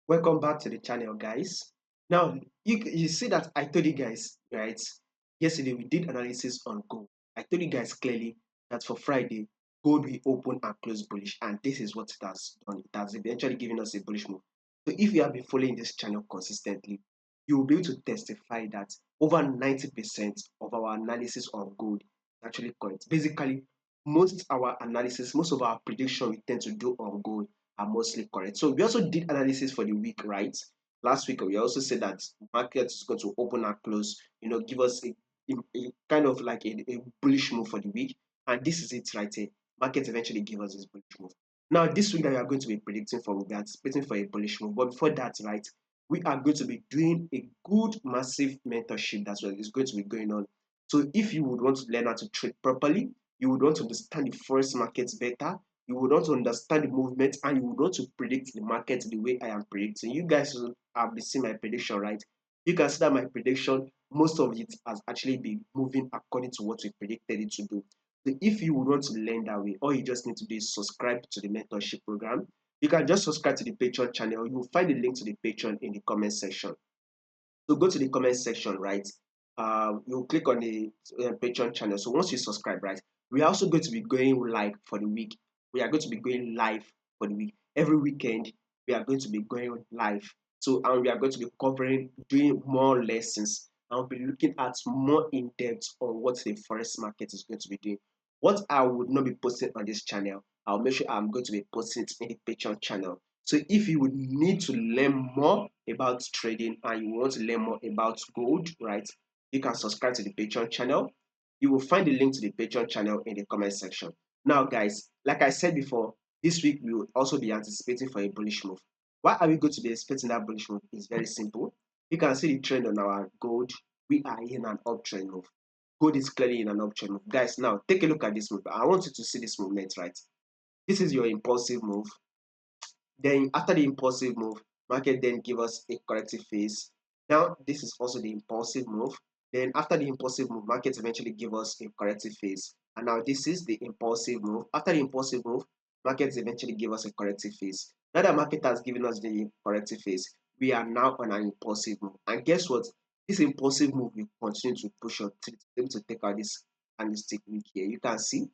Welcome back to the channel, guys. Now you see that I told you guys, right? Yesterday we did analysis on gold. I told you guys clearly that for Friday gold will open and close bullish, and this is what it has done. It has eventually given us a bullish move. So if you have been following this channel consistently, you will be able to testify that over 90% of our analysis on gold is actually correct. Basically, most of our prediction we tend to do on gold are mostly correct. So we also did analysis for the week, right? Last week we also said that market is going to open and close, give us a kind of like a bullish move for the week. And this is it right here. Market eventually give us this bullish move. Now this week that we are going to be predicting for, we are anticipating for a bullish move. But before that, right, we are going to be doing a good massive mentorship that's what is going to be going on. So if you would want to learn how to trade properly, you would want to understand the forex markets better, you would want to understand the movement, and you would want to predict the market the way I am predicting. You guys have been seeing my prediction, right? You can see that my prediction, most of it has actually been moving according to what we predicted it to do. So if you would want to learn that way, all you just need to do is subscribe to the mentorship program. You can just subscribe to the Patreon channel. You will find the link to the Patreon in the comment section. So go to the comment section, right? You'll click on the Patreon channel. So once you subscribe, right, we are also going to be going live for the week. We are going to be going live for the week. Every weekend, we are going to be going live. So, and we are going to be doing more lessons. And we'll be looking at more in depth on what the forex market is going to be doing. What I would not be posting on this channel, I'll make sure I'm going to be posting it in the Patreon channel. So if you would need to learn more about trading and you want to learn more about gold, right, you can subscribe to the Patreon channel. You will find the link to the Patreon channel in the comment section. Now, guys, like I said before, this week we will also be anticipating for a bullish move. Why are we going to be expecting that bullish move? It's very simple. You can see the trend on our gold. We are in an uptrend move. Gold is clearly in an uptrend move. Guys, now take a look at this move. I want you to see this movement, right? This is your impulsive move. Then after the impulsive move, market then give us a corrective phase. Now this is also the impulsive move. Then after the impulsive move, market eventually give us a corrective phase. And now this is the impulsive move. After the impulsive move, markets eventually give us a corrective phase. Now that market has given us the corrective phase, we are now on an impulsive move. And guess what? This impulsive move will continue to push up to be able to take out this candlestick week here. You can see.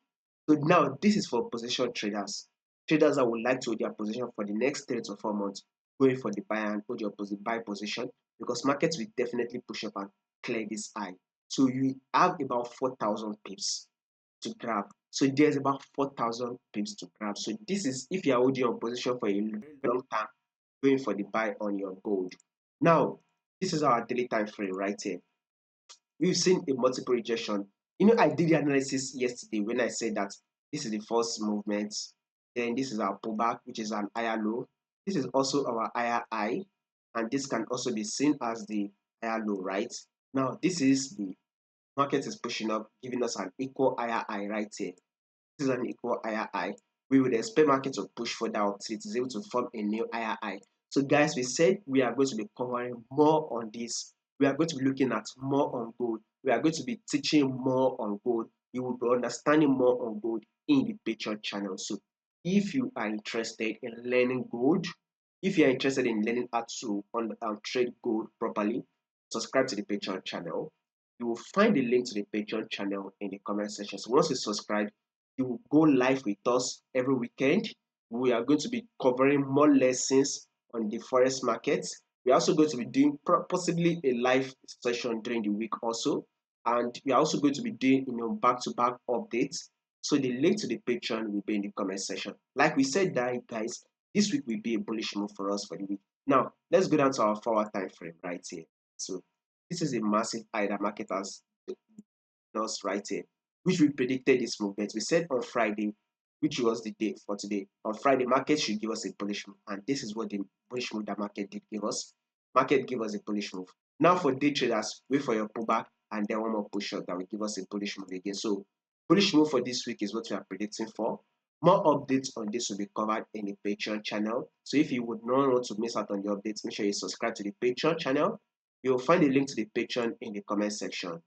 So now this is for position traders. Traders that would like to hold their position for the next 3 to 4 months, going for the buy and hold your buy position, because markets will definitely push up and clear this high. So you have about 4,000 pips to grab. So there's about 4,000 pips to grab. So this is if you are holding your position for a long time, going for the buy on your gold. Now, this is our daily time frame right here. We've seen a multiple rejection. I did the analysis yesterday when I said that this is the first movement, then this is our pullback, which is an higher low. This is also our higher high, and this can also be seen as the higher low, right? Now, this is the market is pushing up, giving us an equal higher high right here. This is an equal higher high. We would expect market to push further out till it is able to form a new higher high. So guys, we said we are going to be covering more on this. We are going to be looking at more on gold. We are going to be teaching more on gold. You will be understanding more on gold in the Patreon channel. So if you are interested in learning gold, if you are interested in learning how to trade gold properly, subscribe to the Patreon channel. You will find the link to the Patreon channel in the comment section. So once you subscribe, you will go live with us every weekend. We are going to be covering more lessons on the forex markets. We are also going to be doing possibly a live session during the week also. And we are also going to be doing back-to-back updates. So the link to the Patreon will be in the comment section. Like we said, guys, this week will be a bullish move for us for the week. Now, let's go down to our forward time frame right here. So this is a massive high that market has us right here, which we predicted this movement. We said on Friday, which was the day for today. On Friday, market should give us a bullish move, and this is what the bullish move that market did give us. Market gave us a bullish move. Now for day traders, wait for your pullback and then one more push up that will give us a bullish move again. So bullish move for this week is what we are predicting for. More updates on this will be covered in the Patreon channel. So if you would not want to miss out on the updates, make sure you subscribe to the Patreon channel. You'll find the link to the Patreon in the comment section.